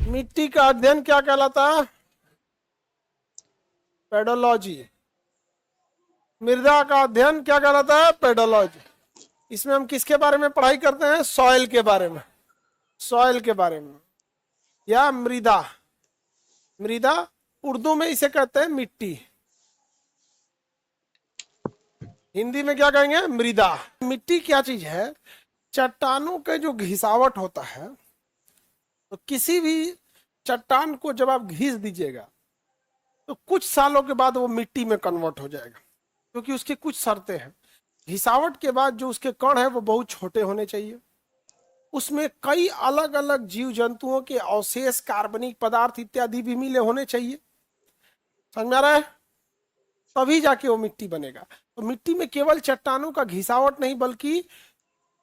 मिट्टी का अध्ययन क्या कहलाता है? पेडोलॉजी। मृदा का अध्ययन क्या कहलाता है? पेडोलॉजी। इसमें हम किसके बारे में पढ़ाई करते हैं? सॉइल के बारे में, सॉइल के बारे में या मृदा। मृदा उर्दू में इसे कहते हैं मिट्टी, हिंदी में क्या कहेंगे? मृदा। मिट्टी क्या चीज है? चट्टानों के जो घिसावट होता है, तो किसी भी चट्टान को जब आप घिस दीजिएगा तो कुछ सालों के बाद वो मिट्टी में कन्वर्ट हो जाएगा, क्योंकि उसकी कुछ शर्तें हैं। घिसावट के बाद जो उसके कण है वो बहुत छोटे होने चाहिए, उसमें कई अलग अलग जीव जंतुओं के अवशेष, कार्बनिक पदार्थ इत्यादि भी मिले होने चाहिए। समझ में आ रहा है? तभी जाके वो मिट्टी बनेगा। तो मिट्टी में केवल चट्टानों का घिसावट नहीं, बल्कि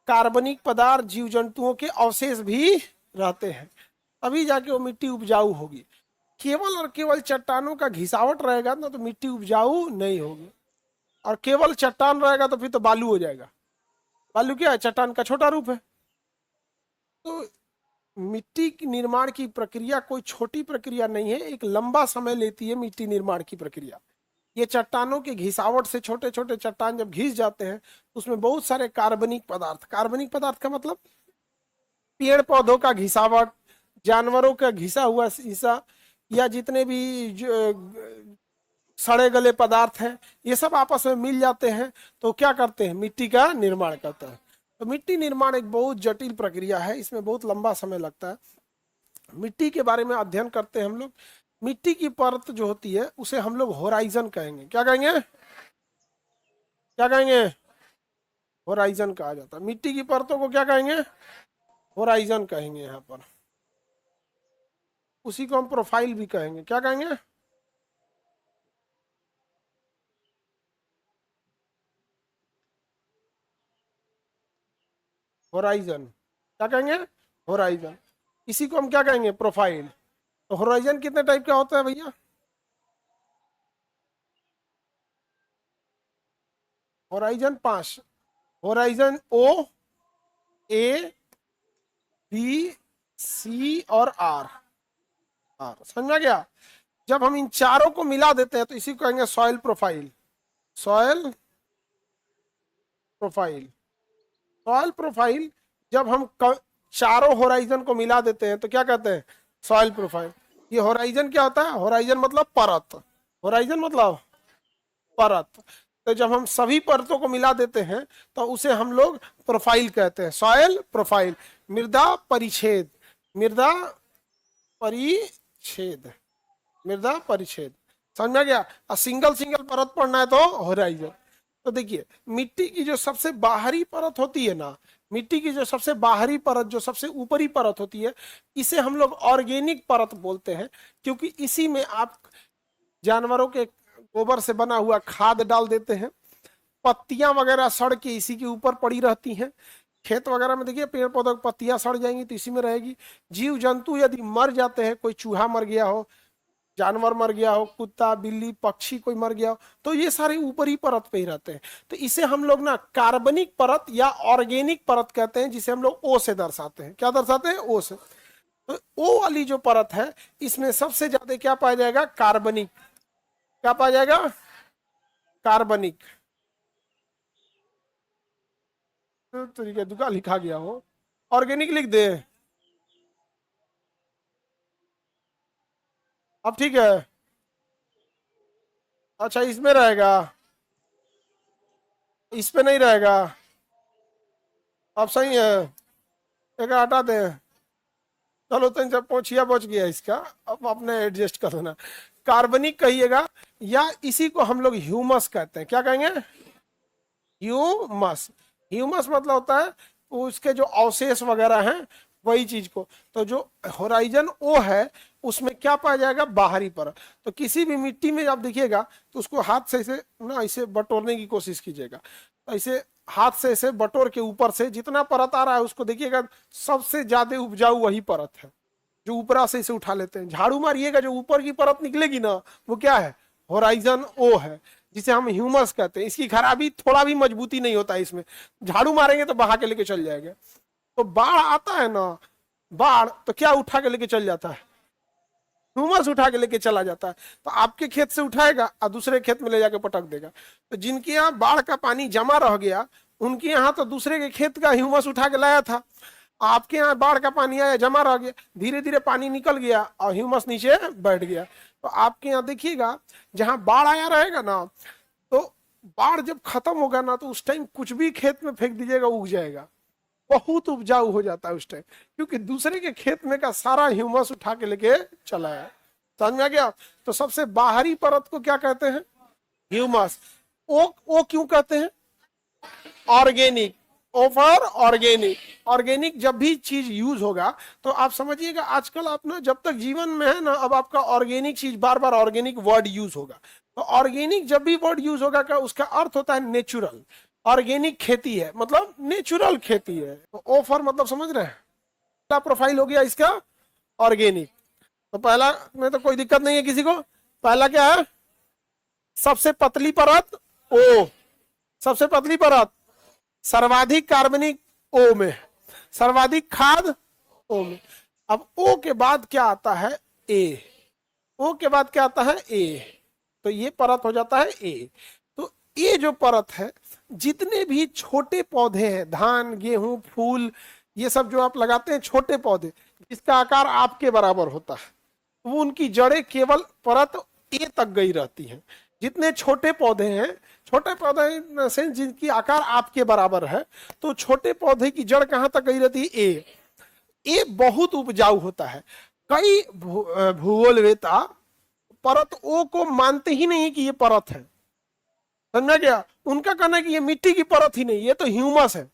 कार्बनिक पदार्थ, जीव जंतुओं के अवशेष भी रहते हैं, तभी जाके वो मिट्टी उपजाऊ होगी। केवल और केवल चट्टानों का घिसावट रहेगा ना तो मिट्टी उपजाऊ नहीं होगी, और केवल चट्टान रहेगा तो फिर तो बालू हो जाएगा। बालू क्या है? चट्टान का छोटा रूप है। तो मिट्टी की निर्माण की प्रक्रिया कोई छोटी प्रक्रिया नहीं है, एक लंबा समय लेती है मिट्टी निर्माण की प्रक्रिया। ये चट्टानों के घिसावट से छोटे छोटे चट्टान जब घिस जाते हैं तो उसमें बहुत सारे कार्बनिक पदार्थ, कार्बनिक पदार्थ का मतलब पेड़ पौधों का घिसावट, जानवरों का घिसा हुआ हिस्सा, या जितने भी सड़े गले पदार्थ हैं, ये सब आपस में मिल जाते हैं तो क्या करते हैं? मिट्टी का निर्माण करते हैं। तो मिट्टी निर्माण एक बहुत जटिल प्रक्रिया है, इसमें बहुत लंबा समय लगता है। मिट्टी के बारे में अध्ययन करते हैं हम लोग। मिट्टी की परत जो होती है उसे हम लोग होराइजन कहेंगे। क्या कहेंगे? क्या कहेंगे? होराइजन कहा जाता है। मिट्टी की परतों को क्या कहेंगे? होराइजन कहेंगे यहाँ पर। उसी को हम प्रोफाइल भी कहेंगे। क्या कहेंगे? होराइजन। क्या कहेंगे? होराइजन। इसी को हम क्या कहेंगे? प्रोफाइल। तो होराइजन कितने टाइप का होता है भैया? होराइजन 5। होराइजन ओ, ए, बी, सी और आर। समझ में आ गया? जब हम इन चारों को मिला देते हैं तो इसी को कहेंगे soil profile. Soil profile. Soil profile जब हम चारों होराइजन को मिला देते हैं तो क्या कहते हैं? Soil profile. ये होराइजन क्या होता है? होराइजन मतलब परत। होराइजन मतलब परत। तो जब हम सभी परतों को मिला देते हैं तो उसे हम लोग प्रोफाइल कहते हैं, सॉइल प्रोफाइल। मृदा परिच्छेद। मृदा परिच्छेद। मृदा परिच्छेद। समझ में गया? और सिंगल सिंगल परत पढ़ना है तो होराइजन। तो देखिए, मिट्टी की जो सबसे बाहरी परत होती है ना, मिट्टी की जो सबसे बाहरी परत, जो सबसे ऊपरी परत होती है, इसे हम लोग ऑर्गेनिक परत बोलते हैं, क्योंकि इसी में आप जानवरों के गोबर से बना हुआ खाद डाल देते हैं। पत्तियां वगैरह सड़ के इसी के ऊपर पड़ी रहती हैं। खेत वगैरह में देखिए पेड़ पौधों की पत्तियां सड़ जाएंगी तो इसी में रहेगी। जीव जंतु यदि मर जाते हैं, कोई चूहा मर गया हो, जानवर मर गया हो, कुत्ता बिल्ली पक्षी कोई मर गया हो, तो ये सारे ऊपरी परत पे ही रहते हैं। तो इसे हम लोग ना कार्बनिक परत या ऑर्गेनिक परत कहते हैं, जिसे हम लोग ओ से दर्शाते हैं। क्या दर्शाते हैं? ओ से। तो ओ वाली जो परत है इसमें सबसे ज्यादा क्या पाया जाएगा? कार्बनिक। क्या पाया जाएगा? कार्बनिक। तो तरीके दुका लिखा गया हो, ऑर्गेनिक लिख दे। अब ठीक है। अच्छा, इसमें रहेगा, इस पे नहीं रहेगा। अब सही है, एक हटा दे। चलो तो जब पोछिया बच गया इसका, अब अपने एडजस्ट कर देना। कार्बनिक कहिएगा, या इसी को हम लोग ह्यूमस कहते हैं। क्या कहेंगे? ह्यूमस। ह्यूमस मतलब होता है उसके जो अवशेष वगैरह हैं वही चीज को। तो जो होराइजन ओ है उसमें क्या पाया जाएगा? बाहरी परत। तो किसी भी मिट्टी में आप देखिएगा तो उसको हाथ से ऐसे ना ऐसे बटोरने की कोशिश कीजिएगा। तो ऐसे हाथ से ऐसे बटोर के ऊपर से जितना परत आ रहा है उसको देखिएगा, सबसे ज्यादा उपजाऊ वही परत है जो ऊपरा से इसे उठा लेते हैं। झाड़ू मारिएगा, जो ऊपर की परत निकलेगी ना वो क्या है? होराइजन ओ है, जिसे हम ह्यूमस कहते हैं। इसकी खराबी थोड़ा भी मजबूती नहीं होता है इसमें, झाड़ू मारेंगे तो बहा के लेके चल जाएगा। तो बाढ़ आता है ना, बाढ़ तो क्या उठा के लेके चल जाता है? ह्यूमस उठा के लेके चला जाता है। तो आपके खेत से उठाएगा और दूसरे खेत में ले जाके पटक देगा। तो जिनके यहाँ बाढ़ का पानी जमा रह गया, उनके यहाँ तो दूसरे के खेत का ह्यूमस उठा के लाया था, आपके यहाँ बाढ़ का पानी आया, जमा रह गया, धीरे धीरे पानी निकल गया और ह्यूमस नीचे बैठ गया। तो आपके यहाँ देखिएगा, जहां बाढ़ आया रहेगा ना, तो बाढ़ जब खत्म होगा ना, तो उस टाइम कुछ भी खेत में फेंक दीजिएगा, उग जाएगा, बहुत उपजाऊ हो जाता है उस टाइम, क्योंकि दूसरे के खेत में का सारा ह्यूमस उठा के लेके चला है। समझ में आ गया? तो सबसे बाहरी परत को क्या कहते हैं? ह्यूमस। ओ क्यों कहते हैं? Organic. O for organic. Organic जब भी चीज यूज होगा तो आप समझिएगा, आजकल आप ना जब तक जीवन में है ना, अब आपका ऑर्गेनिक चीज, बार बार ऑर्गेनिक वर्ड यूज होगा। तो ऑर्गेनिक जब भी वर्ड यूज होगा का उसका अर्थ होता है नेचुरल। ऑर्गेनिक खेती है मतलब नेचुरल खेती है। तो ओ फॉर मतलब समझ रहे हैं? पहला प्रोफाइल हो गया इसका ऑर्गेनिक। तो पहला में तो कोई दिक्कत नहीं है किसी को। पहला क्या है? सबसे पतली परत ओ, सबसे पतली परत, सर्वाधिक कार्बनिक ओ में, सर्वाधिक खाद ओ में। अब ओ के बाद क्या आता है? ए। ओ के बाद क्या आता है? ए। तो ये परत हो जाता है ए। तो ये जो परत है, जितने भी छोटे पौधे हैं, धान, गेहूं, फूल, ये सब जो आप लगाते हैं छोटे पौधे, जिसका आकार आपके बराबर होता है, वो उनकी जड़ें केवल परत ए तक गई रहती हैं। जितने छोटे पौधे हैं, छोटे पौधे से जिनकी आकार आपके बराबर है, तो छोटे पौधे की जड़ कहां तक गई रहती है? ए। ए बहुत उपजाऊ होता है। कई भूगोलवेता परत ओ को मानते ही नहीं कि ये परत है। समझा गया? उनका कहना है कि ये मिट्टी की परत ही नहीं, ये तो ह्यूमस है।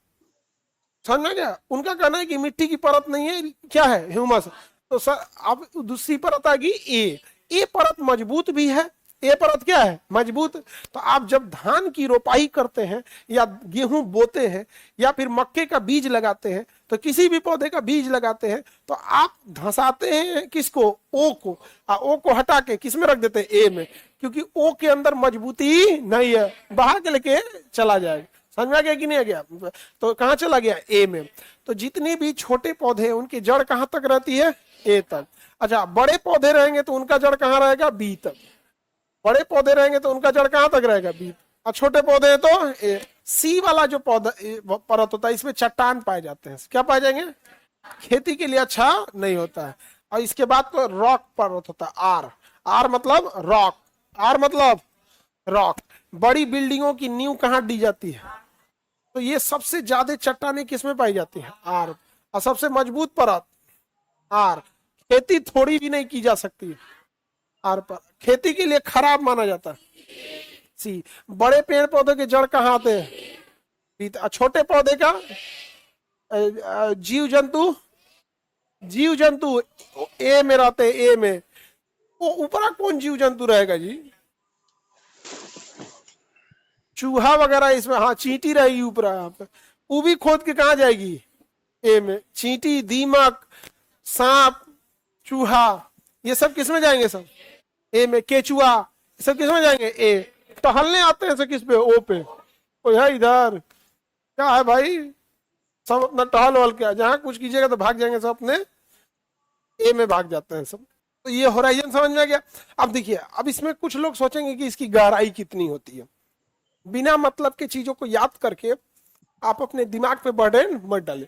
समझा गया? उनका कहना है कि मिट्टी की परत नहीं है, क्या है? ह्यूमस। तो सर अब दूसरी परत आ गई ए। ए परत मजबूत भी है। ए परत क्या है? मजबूत। तो आप जब धान की रोपाई करते हैं या गेहूं बोते हैं या फिर मक्के का बीज लगाते हैं, तो किसी भी पौधे का बीज लगाते हैं, तो आप धंसाते हैं किसको? ओ को। ओ को हटा के किस में रख देते हैं? ए में, क्योंकि ओ के अंदर मजबूती नहीं है, बहा के लेके चला जाएगा। समझ में आ गया कि नहीं आ गया? तो कहां चला गया? ए में। तो जितने भी छोटे पौधे हैं उनकी जड़ कहां तक रहती है? ए तक। अच्छा, बड़े पौधे रहेंगे तो उनका जड़ कहां रहेगा? बी तक। बड़े पौधे रहेंगे तो उनका जड़ कहां तक रहेगा? बी। और छोटे पौधे हैं तो ए। सी वाला जो पौधा परत होता है, इसमें चट्टान पाए जाते हैं। क्या पाए जाएंगे? खेती के लिए अच्छा नहीं होता है। और इसके बाद तो रॉक परत होता है, आर। आर मतलब रॉक। आर मतलब रॉक। बड़ी बिल्डिंगों की नींव कहां दी जाती है? तो ये सबसे ज्यादा चट्टानें किसमें पाई जाती है? आर। और सबसे मजबूत परत आर। खेती थोड़ी भी नहीं की जा सकती है आर पर, खेती के लिए खराब माना जाता है सी। बड़े पेड़ पौधे के जड़ कहाँ आते हैं? छोटे पौधे का जीव जंतु, जीव जंतु ए में रहते हैं। ए में वो ऊपरा कौन जीव जंतु रहेगा जी? चूहा वगैरह इसमें, हाँ चींटी रहेगी ऊपरा। यहाँ पे वो भी खोद के कहा जाएगी? ए में। चींटी, दीमक, सांप, चूहा, ये सब किसमें जाएंगे? सब ए में। केचुआ, ये सब किसमें जाएंगे? ए। टहलने आते हैं सब किस पे? ओ पे। कोई है इधर? क्या है भाई? सब अपना टहल वहल क्या, जहां कुछ कीजिएगा तो भाग जाएंगे सब, अपने ए में भाग जाते हैं सब। तो ये होराइजन समझ में आ गया। अब देखिए, अब इसमें कुछ लोग सोचेंगे कि इसकी गहराई कितनी होती है। बिना मतलब के चीजों को याद करके आप अपने दिमाग पे बर्डन मत डालें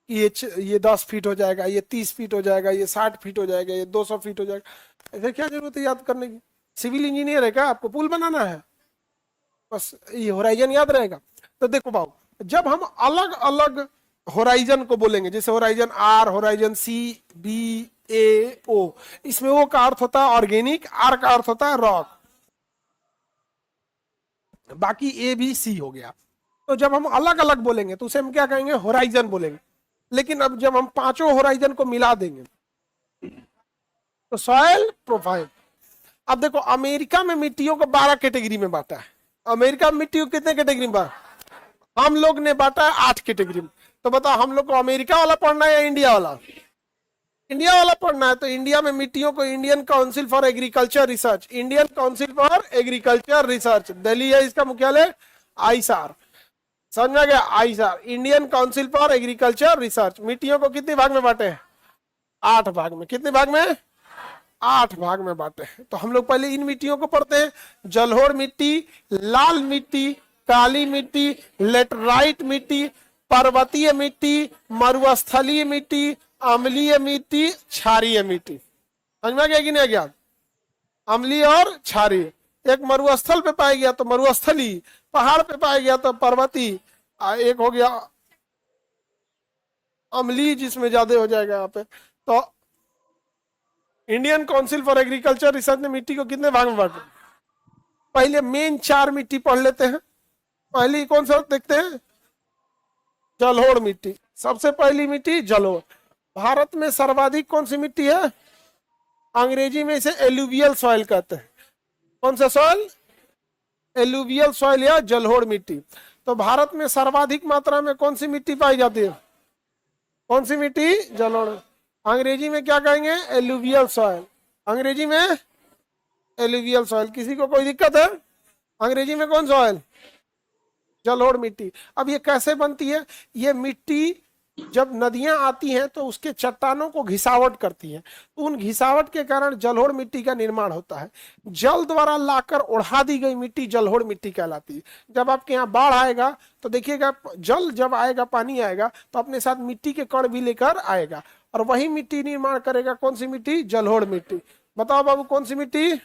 कि ये 10 फीट हो जाएगा, ये 30 फीट हो जाएगा, ये 60 फीट हो जाएगा, ये 200 फीट हो जाएगा। ऐसे क्या जरूरत है याद करने की? सिविल इंजीनियर है क्या? आपको पुल बनाना है, बस ये होराइजन याद रहेगा। तो देखो बाबू, जब हम अलग अलग होराइजन को बोलेंगे, जैसे horizon R, horizon C, B, A, O, इसमें ओ का अर्थ होता है ऑर्गेनिक, आर का अर्थ होता है रॉक, बाकी ए बी सी हो गया। तो जब हम अलग अलग बोलेंगे तो उसे हम क्या कहेंगे? होराइजन बोलेंगे। लेकिन अब जब हम पांचों होराइजन को मिला देंगे तो सॉइल प्रोफाइल। अब देखो, अमेरिका में मिट्टियों को 12 कैटेगरी में बांटा है। अमेरिका में मिट्टी को कितने कैटेगरी में बांटा? हम लोग ने बांटा है 8 कैटेगरी में। तो बताओ, हम लोग को अमेरिका वाला पढ़ना है या इंडिया वाला? इंडिया वाला पढ़ना है। तो इंडिया में मिट्टियों को Indian Council for Agriculture Research, Indian Council for Agriculture Research, Delhi है इसका मुख्यालय, आईसार। समझ में गया? ICAR, Indian Council for Agriculture Research. मिट्टियों को कितने भाग में बांटे हैं? 8 भाग में। कितने भाग में? 8 भाग में बांटे हैं। तो हम लोग पहले इन मिट्टियों को पढ़ते हैं। जलोढ़ मिट्टी, लाल मिट्टी, काली मिट्टी, लेटराइट मिट्टी, पर्वतीय मिट्टी, मरुस्थलीय मिट्टी, अम्लीय मिट्टी, क्षारीय मिट्टी। समझ में आ गया कि नहीं आ गया? अम्लीय और क्षारीय। एक मरुस्थल पे पाया गया तो मरुस्थली, पहाड़ पे पाया गया तो पर्वतीय, एक हो गया अम्लीय जिसमें ज्यादा हो जाएगा यहाँ पे। तो Indian Council for Agriculture research ने मिट्टी को कितने भाग में बांटा? पहले मेन 4 मिट्टी पढ़ लेते हैं। पहली कौन सा देखते हैं? जलोढ़ मिट्टी। सबसे पहली मिट्टी जलोढ़। भारत में सर्वाधिक कौन सी मिट्टी है? अंग्रेजी में इसे एलुवियल सॉइल कहते हैं। कौन सा सॉइल? एलुवियल सॉइल या जलोढ़ मिट्टी। तो भारत में सर्वाधिक मात्रा में कौन सी मिट्टी पाई जाती है? कौन सी मिट्टी? जलोढ़। अंग्रेजी में क्या कहेंगे? Alluvial soil. अंग्रेजी में एलुवियल सॉइल। किसी को कोई दिक्कत है? अंग्रेजी में कौन सॉइल? जलोढ़ मिट्टी। अब ये कैसे बनती है? ये मिट्टी जब नदियां आती हैं तो उसके चट्टानों को घिसावट करती हैं, तो उन घिसावट के कारण जलोढ़ मिट्टी का निर्माण होता है। जल द्वारा लाकर उड़ा दी गई मिट्टी जलोढ़ मिट्टी कहलाती है। जब आपके यहाँ बाढ़ आएगा तो देखिएगा, जल जब आएगा, पानी आएगा तो अपने साथ मिट्टी के कण भी लेकर आएगा और वही मिट्टी निर्माण करेगा। कौन सी मिट्टी? जलोढ़ मिट्टी। बताओ बाबू, कौन सी मिट्टी?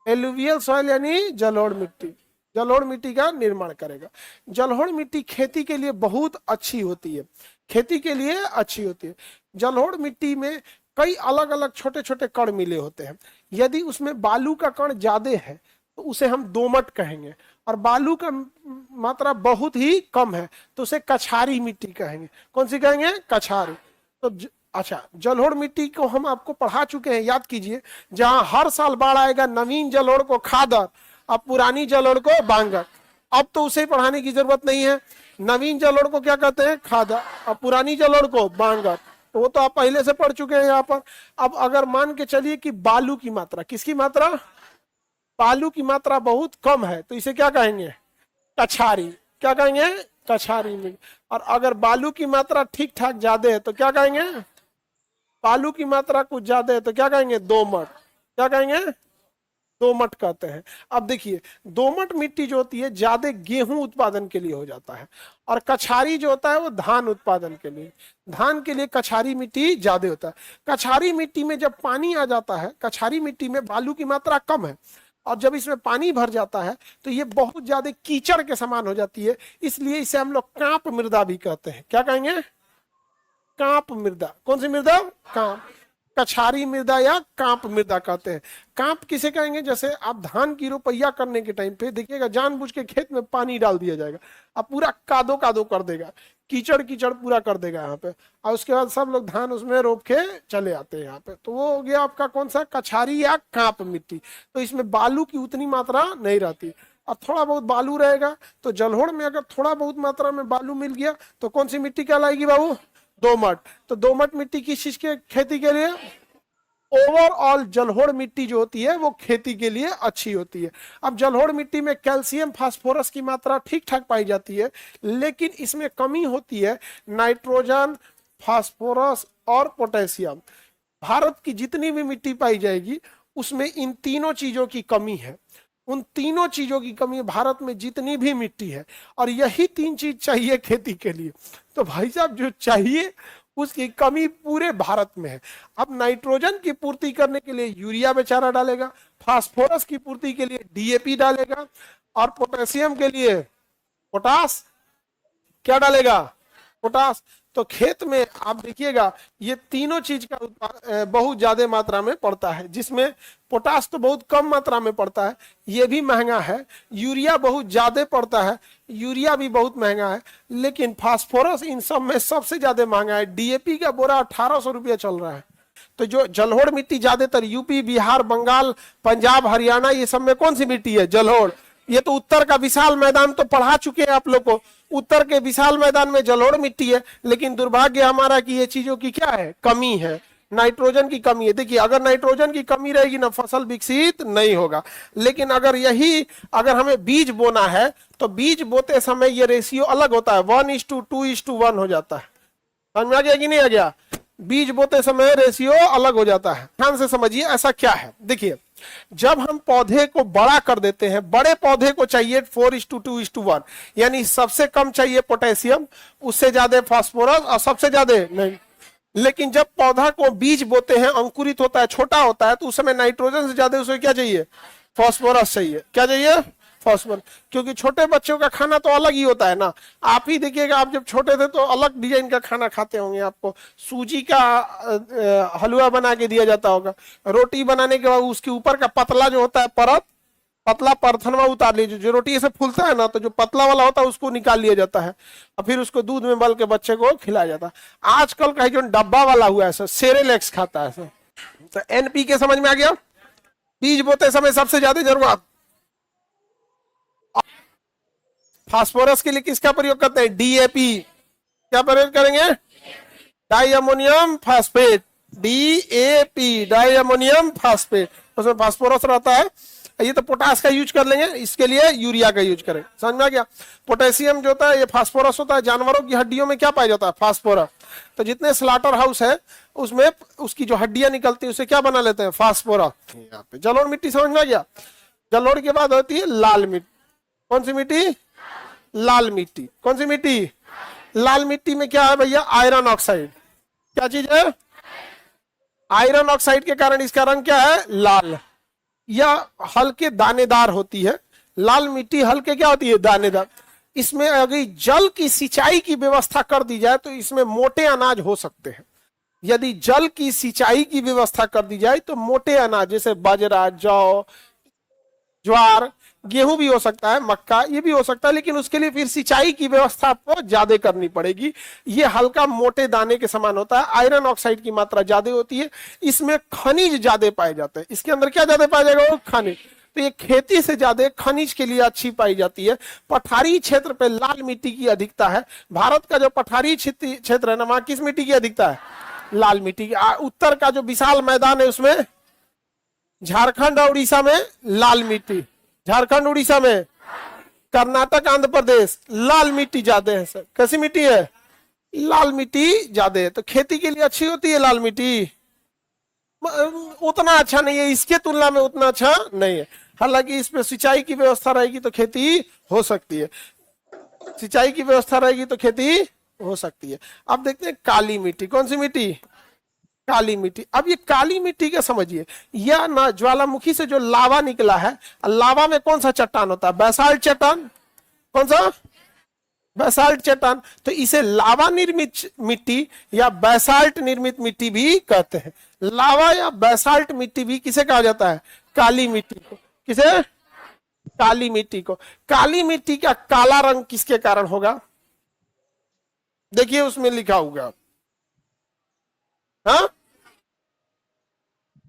एलुवियल सॉइल यानी जलोढ़ मिट्टी। जलोढ़ मिट्टी का निर्माण करेगा। जलोढ़ मिट्टी खेती के लिए बहुत अच्छी होती है। खेती के लिए अच्छी होती है। जलोढ़ मिट्टी में कई अलग अलग छोटे छोटे कण मिले होते हैं। यदि उसमें बालू का कण ज्यादा है तो उसे हम दोमट कहेंगे, और बालू का मात्रा बहुत ही कम है तो उसे कछारी मिट्टी कहेंगे। कौन सी कहेंगे? कछारी। तो अच्छा, जलोढ़ मिट्टी को हम आपको पढ़ा चुके हैं, याद कीजिए। जहां हर साल बाढ़ आएगा, नवीन जलोढ़ को खादर, अब पुरानी जलोढ़ को बांगर। अब तो उसे पढ़ाने की जरूरत नहीं है। नवीन जलोढ़ को क्या कहते हैं? खादर, और पुरानी जलोढ़ को बांगर। तो वो तो आप पहले से पढ़ चुके हैं यहाँ पर। अब अगर मान के चलिए कि बालू की मात्रा, किसकी मात्रा? बालू की मात्रा बहुत कम है तो इसे क्या कहेंगे? कछारी। क्या कहेंगे? कछारी में। और अगर बालू की मात्रा ठीक ठाक ज्यादा है तो क्या कहेंगे? बालू की मात्रा कुछ ज्यादा है तो क्या कहेंगे? दोमट। क्या कहेंगे? दोमट कहते हैं। अब देखिए, दोमट मिट्टी जो होती है ज्यादा गेहूं उत्पादन के लिए हो जाता है, और कछारी जो होता है वो धान उत्पादन के लिए। धान के लिए कछारी मिट्टी ज्यादा होता है। कछारी मिट्टी में जब पानी आ जाता है, कछारी मिट्टी में बालू की मात्रा कम है, और जब इसमें पानी भर जाता है तो ये बहुत ज्यादा कीचड़ के समान हो जाती है। इसलिए इसे हम लोग कांप मृदा भी कहते हैं। क्या कहेंगे? कांप मृदा। कौन सी मृदा? कांप। कछारी मृदा या कांप मृदा कहते हैं। कांप किसे कहेंगे? जैसे आप धान की रोपैया करने के टाइम पे देखिएगा, जानबूझ के खेत में पानी डाल दिया जाएगा, अब पूरा कादो कादो कर देगा, कीचड़ कीचड़ पूरा कर देगा यहाँ पे, और उसके बाद सब लोग धान उसमें रोप के चले आते हैं यहाँ पे। तो वो हो गया आपका कौन सा? कछारी या कांप मिट्टी। तो इसमें बालू की उतनी मात्रा नहीं रहती, और थोड़ा बहुत बालू रहेगा। तो जलोढ़ में अगर थोड़ा बहुत मात्रा में बालू मिल गया तो कौन सी मिट्टी कहलाएगी बाबू? दोमट। तो दोमट मिट्टी किस चीज के? खेती के लिए। ओवरऑल जलोढ़ मिट्टी जो होती है वो खेती के लिए अच्छी होती है। अब जलोढ़ मिट्टी में कैल्शियम, फास्फोरस की मात्रा ठीक ठाक पाई जाती है, लेकिन इसमें कमी होती है नाइट्रोजन, फास्फोरस और पोटेशियम। भारत की जितनी भी मिट्टी पाई जाएगी उसमें इन तीनों चीजों की कमी है। उन तीनों चीजों की कमी भारत में जितनी भी मिट्टी है, और यही 3 चीज चाहिए खेती के लिए। तो भाई साहब, जो चाहिए उसकी कमी पूरे भारत में है। अब नाइट्रोजन की पूर्ति करने के लिए यूरिया बेचारा डालेगा, फास्फोरस की पूर्ति के लिए डीएपी डालेगा, और पोटेशियम के लिए पोटास क्या डालेगा? पोटास। तो खेत में आप देखिएगा ये तीनों चीज का बहुत ज्यादा मात्रा में पड़ता है, जिसमें पोटास तो बहुत कम मात्रा में पड़ता है, ये भी महंगा है। यूरिया बहुत ज्यादा पड़ता है, यूरिया भी बहुत महंगा है। लेकिन फास्फोरस इन सब में सबसे ज्यादा महंगा है। डीएपी का बोरा 1800 रुपया चल रहा है। तो जो जलोढ़ मिट्टी ज्यादातर यूपी, बिहार, बंगाल, पंजाब, हरियाणा, ये सब में कौन सी मिट्टी है? जलोढ़। ये तो उत्तर का विशाल मैदान तो पढ़ा चुके हैं आप लोग को। उत्तर के विशाल मैदान में जलोढ़ मिट्टी है, लेकिन दुर्भाग्य हमारा कि ये चीजों की क्या है? कमी है, नाइट्रोजन की कमी है। देखिए, अगर नाइट्रोजन की कमी रहेगी ना, फसल विकसित नहीं होगा। लेकिन अगर हमें बीज बोना है तो बीज बोते समय ये रेशियो अलग होता है, 1:2:1 हो जाता है। समझ में आ गया कि नहीं आ गया? बीज बोते समय रेशियो अलग हो जाता है। ध्यान से समझिए ऐसा क्या है। देखिए, जब हम पौधे को बड़ा कर देते हैं, बड़े पौधे को चाहिए 4:2:1, यानी सबसे कम चाहिए पोटेशियम, उससे ज्यादा फास्फोरस और सबसे ज्यादा नहीं। लेकिन जब पौधा को बीज बोते हैं, अंकुरित होता है, छोटा होता है, तो उस समय नाइट्रोजन से ज्यादा उसे क्या चाहिए? फास्फोरस चाहिए। क्या चाहिए? फास्फोरस। क्योंकि छोटे बच्चों का खाना तो अलग ही होता है ना। आप ही देखिएगा, आप जब छोटे थे तो अलग डिजाइन का खाना खाते होंगे। आपको सूजी का हलवा बना के दिया जाता होगा। रोटी बनाने के बाद उसके ऊपर का पतला जो होता है परत, पतला परथनवा उतार लीजिए। जो रोटी ऐसे फूलता है ना, तो जो पतला वाला होता है उसको निकाल लिया जाता है और फिर उसको दूध में बल के बच्चे को खिलाया जाता है। आजकल का जो डब्बा वाला हुआ है सेरेलेक्स खाता है। तो NPK समझ में आ गया। बीज बोते समय सबसे ज्यादा जरूरत। फास्फोरस के लिए किसका प्रयोग करते हैं? DAP। क्या प्रयोग करेंगे? Di ammonium phosphate, DAP, di ammonium phosphate. उसमें फास्फोरस रहता है। ये तो पोटास का यूज कर लेंगे, इसके लिए यूरिया का यूज करें। समझ में आ गया। पोटेशियम जो होता है ये फास्फोरस होता है। जानवरों की हड्डियों में क्या पाया जाता है? फास्फोरस। तो जितने स्लाटर हाउस है उसमें उसकी जो हड्डियां निकलती है उसे क्या बना लेते हैं? फास्फोरस। यहाँ पे जलोढ़ मिट्टी समझ में आ गया। जलोढ़ के बाद होती है लाल मिट्टी। कौन सी मिट्टी? लाल मिट्टी। कौन सी मिट्टी? लाल मिट्टी में क्या है भैया? Iron oxide. क्या चीज है? आयरन ऑक्साइड के कारण इसका रंग क्या है? लाल। यह हल्के दानेदार होती है। लाल मिट्टी हल्के क्या होती है? दानेदार। इसमें अगर जल की सिंचाई की व्यवस्था कर दी जाए तो इसमें मोटे अनाज हो सकते हैं। यदि जल की सिंचाई की व्यवस्था कर दी जाए तो मोटे अनाज जैसे बाजरा, जौ, ज्वार, गेहूं भी हो सकता है, मक्का ये भी हो सकता है, लेकिन उसके लिए फिर सिंचाई की व्यवस्था आपको ज्यादा करनी पड़ेगी। ये हल्का मोटे दाने के समान होता है। आयरन ऑक्साइड की मात्रा ज्यादा होती है। इसमें खनिज ज्यादा पाए जाते हैं। इसके अंदर क्या ज्यादा पाया जाएगा? खनिज। तो ये खेती से ज्यादा खनिज के लिए अच्छी पाई जाती है। पठारी क्षेत्र पे लाल मिट्टी की अधिकता है। भारत का जो पठारी क्षेत्र है ना, वहां किस मिट्टी की अधिकता है? लाल मिट्टी की। उत्तर का जो विशाल मैदान है उसमें झारखंड और उड़ीसा में लाल मिट्टी। झारखंड उड़ीसा में, कर्नाटक आंध्र प्रदेश लाल मिट्टी ज्यादा है सर। कैसी मिट्टी है? लाल मिट्टी ज्यादा है। तो खेती के लिए अच्छी होती है लाल मिट्टी। उतना अच्छा नहीं है, इसके तुलना में उतना अच्छा नहीं है। हालांकि इस पे सिंचाई की व्यवस्था रहेगी तो खेती हो सकती है। सिंचाई की व्यवस्था रहेगी तो खेती हो सकती है। अब देखते हैं काली मिट्टी। कौन सी मिट्टी? काली मिट्टी। अब ये काली मिट्टी क्या समझिए, यह ना ज्वालामुखी से जो लावा निकला है, लावा में कौन सा चट्टान होता है? बैसाल्ट चट्टान। कौन सा? बैसाल्ट चट्टान। तो इसे लावा निर्मित मिट्टी या बैसाल्ट निर्मित मिट्टी भी कहते हैं। लावा या बैसाल्ट मिट्टी भी किसे कहा जाता है? काली मिट्टी को। किसे? काली मिट्टी को। काली मिट्टी का काला रंग किसके कारण होगा? देखिए उसमें लिखा होगा, हाँ,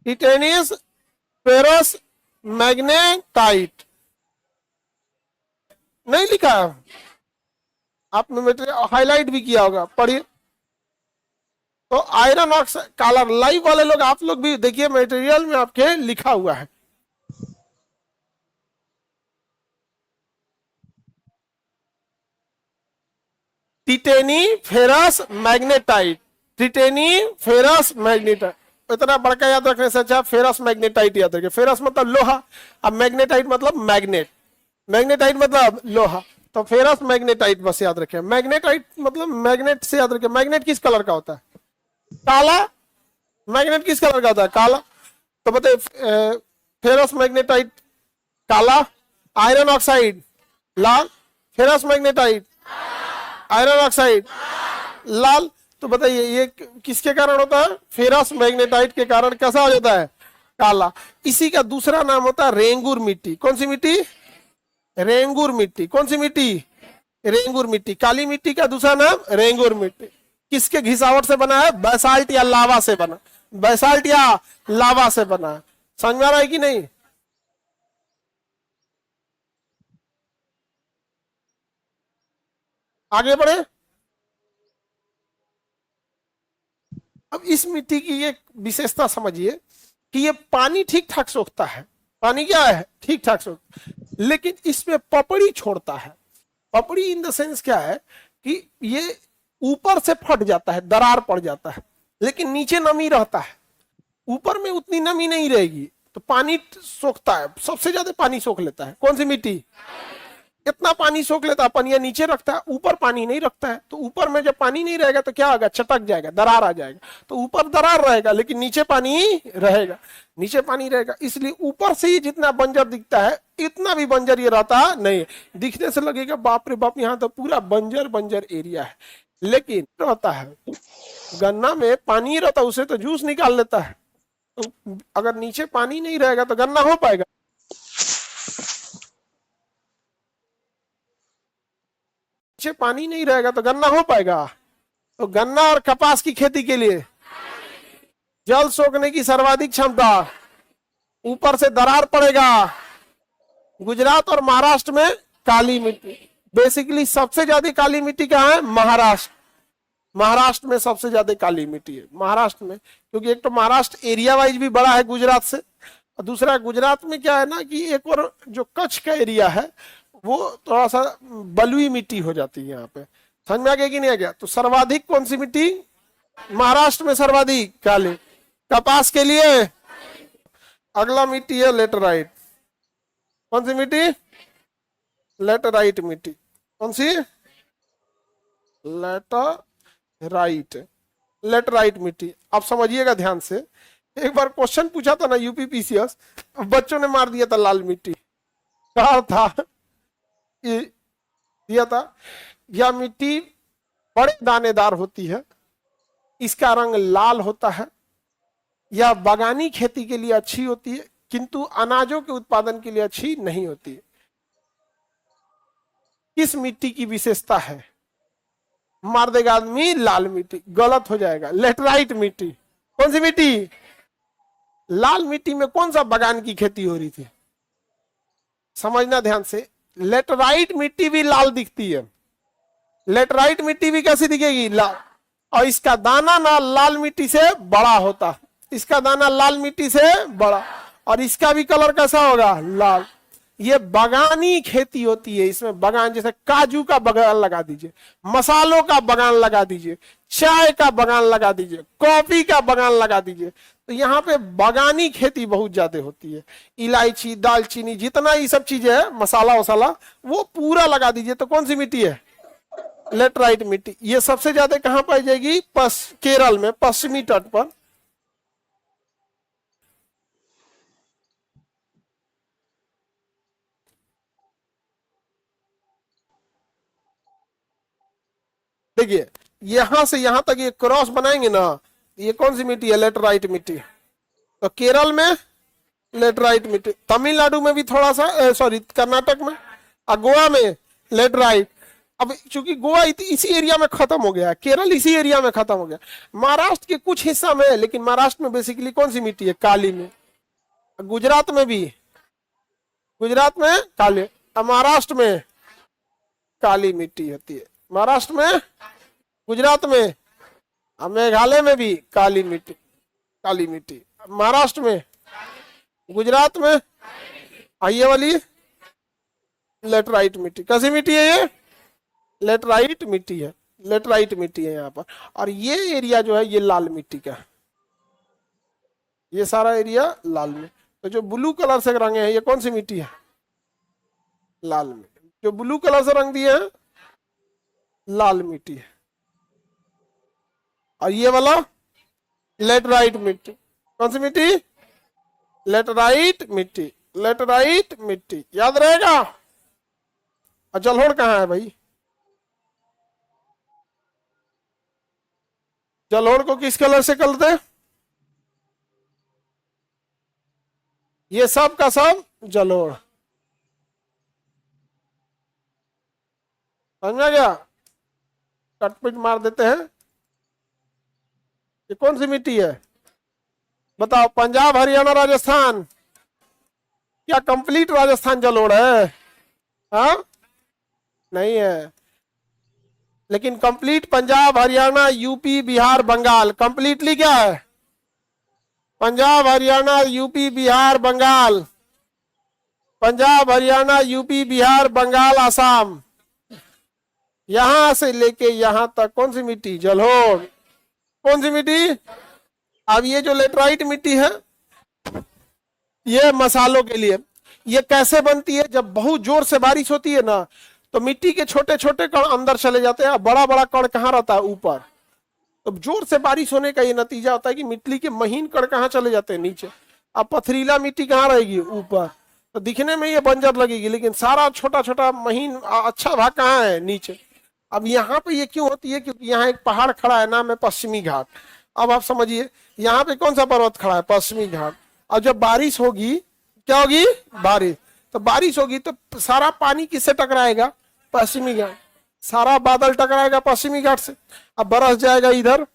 टिटेनियस फेरस मैग्नेटाइट। नहीं लिखा, आपने मटेरियल हाईलाइट भी किया होगा, पढ़िए। तो आयरन ऑक्साइड काला। लाइव वाले लोग, आप लोग भी देखिए मटेरियल में आपके लिखा हुआ है। Titaniferous magnetite. Titaniferous magnetite. इतना बड़का याद रखने से अच्छा फेरस मैग्नेटाइट याद रखिए। फेरस मतलब लोहा, अब मैग्नेटाइट मतलब मैग्नेट। मैग्नेटाइट मतलब लोहा, तो फेरस मैग्नेटाइट बस याद रखें। मैग्नेटाइट मतलब मैग्नेट से याद रखें। मैग्नेट किस कलर का होता है? काला। मैग्नेट किस कलर का होता है? काला। तो बताइए, फेरस मैग्नेटाइट काला, आयरन ऑक्साइड लाल, फेरस मैग्नेटाइट आयरन ऑक्साइड लाल। तो बताइए ये किसके कारण होता है? फेरस मैग्नेटाइट के कारण कैसा हो जाता है? काला। इसी का दूसरा नाम होता है रेंगुर मिट्टी। कौन सी मिट्टी? रेंगुर मिट्टी। कौन सी मिट्टी? रेंगुर मिट्टी। काली मिट्टी का दूसरा नाम रेंगुर मिट्टी। किसके घिसावट से बना है? बैसाल्ट या लावा से बना। बैसाल्ट या लावा से बना है। समझ में आ रहा है कि नहीं? आगे बढ़े। अब इस मिट्टी की एक विशेषता समझिए कि ये पानी ठीक ठाक सोखता है। पानी क्या है? ठीक ठाक सोखता है, लेकिन इसमें पपड़ी छोड़ता है। पपड़ी इन द सेंस क्या है कि ये ऊपर से फट जाता है, दरार पड़ जाता है। लेकिन नीचे नमी रहता है, ऊपर में उतनी नमी नहीं रहेगी, तो पानी सोखता है, सबसे ज्यादा पानी सोख लेता है कौन सी मिट्टी? इतना पानी सोख लेता है, पनिया नीचे रखता है, ऊपर पानी नहीं रखता है। तो ऊपर में जब पानी नहीं रहेगा तो क्या होगा? चटक जाएगा, दरार आ जाएगा। तो ऊपर दरार रहेगा लेकिन नीचे पानी रहेगा, नीचे पानी रहेगा। इसलिए ऊपर से ही जितना बंजर दिखता है इतना भी बंजर ये रहता नहीं। दिखने से लगेगा बाप रे बाप, यहाँ तो पूरा बंजर बंजर एरिया है, लेकिन रहता है गन्ना में पानी रहता है, उसे तो जूस निकाल लेता है। तो अगर नीचे पानी नहीं रहेगा तो गन्ना हो पाएगा? नीचे पानी नहीं रहेगा तो गन्ना हो पाएगा? तो गन्ना और कपास की खेती के लिए जल सोखने की सर्वाधिक क्षमता, ऊपर से दरार पड़ेगा। गुजरात और महाराष्ट्र में काली मिट्टी, बेसिकली सबसे ज्यादा काली मिट्टी कहाँ है? महाराष्ट्र। महाराष्ट्र में सबसे ज्यादा काली मिट्टी है महाराष्ट्र में, क्योंकि एक तो महाराष्ट्र एरिया वाइज भी बड़ा है गुजरात से, और दूसरा गुजरात में क्या है ना कि एक और जो कच्छ का एरिया है वो थोड़ा सा बलुई मिट्टी हो जाती है यहाँ पे। समझ में आ गया कि नहीं आ गया? तो सर्वाधिक कौन सी मिट्टी? महाराष्ट्र में सर्वाधिक काली। कपास के लिए अगला मिट्टी है लेटराइट। कौन सी मिट्टी? लेटराइट मिट्टी। कौन सी? लेटराइट। लेटराइट मिट्टी। आप समझिएगा ध्यान से, एक बार क्वेश्चन पूछा था ना यूपी पीसीएस, बच्चों ने मार दिया था लाल मिट्टी। कहा था दिया था, यह मिट्टी बड़े दानेदार होती है, इसका रंग लाल होता है, यह बागानी खेती के लिए अच्छी होती है किंतु अनाजों के उत्पादन के लिए अच्छी नहीं होती। किस मिट्टी की विशेषता है? मार देगा आदमी लाल मिट्टी। गलत हो जाएगा, लेटराइट मिट्टी। कौन सी मिट्टी? लाल मिट्टी में कौन सा बागान की खेती हो रही थी? समझना ध्यान से, लेटराइट मिट्टी भी लाल दिखती है। लेटराइट मिट्टी भी कैसी दिखेगी? लाल। और इसका दाना ना लाल मिट्टी से बड़ा होता, इसका दाना लाल मिट्टी से बड़ा, और इसका भी कलर कैसा होगा? लाल। ये बागानी खेती होती है, इसमें बागान, जैसे काजू का बागान लगा दीजिए, मसालों का बागान लगा दीजिए, चाय का बागान लगा दीजिए, कॉफी का बागान लगा दीजिए, तो यहाँ पे बागानी खेती बहुत ज्यादा होती है। इलायची, दालचीनी, जितना ये सब चीजें है, मसाला वसाला, वो पूरा लगा दीजिए। तो कौन सी मिट्टी है? लेटराइट मिट्टी। ये सबसे ज्यादा कहाँ पाई जाएगी? केरल में, पश्चिमी तट पर। देखिए यहां से यहां तक ये क्रॉस बनाएंगे ना, ये कौन सी मिट्टी है? लेटराइट मिट्टी। तो केरल में लेटराइट मिट्टी, तमिलनाडु में भी थोड़ा सा, सॉरी कर्नाटक में, और गोवा में लेटराइट। अब चूंकि गोवा इसी एरिया में खत्म हो गया, केरल इसी एरिया में खत्म हो गया, महाराष्ट्र के कुछ हिस्सा में है, लेकिन महाराष्ट्र में बेसिकली कौन सी मिट्टी है? काली में। गुजरात में भी, गुजरात में काली, महाराष्ट्र में काली मिट्टी होती है। महाराष्ट्र में, गुजरात में, मेघालय में भी काली मिट्टी, काली मिट्टी। महाराष्ट्र में, गुजरात में, ये वाली लेटराइट मिट्टी। कैसी मिट्टी है ये? लेटराइट मिट्टी है, लेटराइट मिट्टी है यहाँ पर। और ये एरिया जो है ये लाल मिट्टी का, ये सारा एरिया लाल में। तो जो ब्लू कलर से रंगे हैं ये कौन सी मिट्टी है? लाल में। जो ब्लू कलर से रंग दिए हैं लाल मिट्टी है। और ये वाला लेटराइट मिट्टी। कौन सी मिट्टी? लेटराइट मिट्टी। लेटराइट मिट्टी याद रहेगा। और जलोढ़ कहाँ है भाई? जलोढ़ को किस कलर से करते? ये सब का सब जलोढ़। समझ गया? कटपिट मार देते हैं। ये कौन सी मिट्टी है बताओ? पंजाब, हरियाणा, राजस्थान। क्या कंप्लीट राजस्थान जलोढ़ है? हाँ नहीं है, लेकिन complete Punjab, Haryana, UP, Bihar, Bengal, completely क्या है? पंजाब, हरियाणा, यूपी, बिहार, बंगाल, पंजाब, हरियाणा, यूपी, बिहार, बंगाल, आसाम, यहां से लेके यहां तक कौन सी मिट्टी? जलोढ़। कौन सी मिट्टी? अब ये जो लेटराइट मिट्टी है ये मसालों के लिए। ये कैसे बनती है? जब बहुत जोर से बारिश होती है ना तो मिट्टी के छोटे छोटे कण अंदर चले जाते हैं, बड़ा बड़ा कण कहाँ रहता है? ऊपर। तो जोर से बारिश होने का ये नतीजा होता है कि मिट्टी के महीन कण कहाँ चले जाते हैं? नीचे। अब पथरीला मिट्टी कहाँ रहेगी? ऊपर। तो दिखने में ये बंजर लगेगी लेकिन सारा छोटा छोटा महीन अच्छा भाग कहाँ है? नीचे। अब यहाँ पे ये क्यों होती है? क्योंकि यहाँ एक पहाड़ खड़ा है, नाम है पश्चिमी घाट। अब आप समझिए यहाँ पे कौन सा पर्वत खड़ा है? पश्चिमी घाट। और जब बारिश होगी, क्या होगी? बारिश। तो बारिश होगी तो सारा पानी किससे टकराएगा? पश्चिमी घाट। सारा बादल टकराएगा पश्चिमी घाट से। अब बरस जाएगा इधर,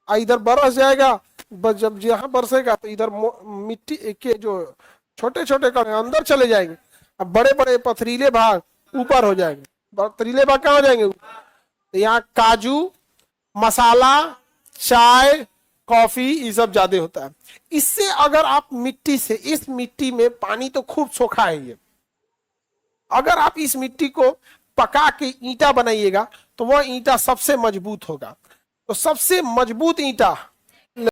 इधर बरस जाएगा। जब यहाँ बरसेगा तो इधर मिट्टी के जो छोटे छोटे कण अंदर चले जाएंगे। अब बड़े बड़े पथरीले भाग ऊपर हो जाएंगे। पथरीले भाग कहाँ हो जाएंगे? तो यहाँ काजू, मसाला, चाय, कॉफी ये सब ज्यादा होता है। इससे अगर आप मिट्टी से, इस मिट्टी में पानी तो खूब सोखा है ये, अगर आप इस मिट्टी को पका के ईंटा बनाइएगा तो वह ईंटा सबसे मजबूत होगा। तो सबसे मजबूत ईंटा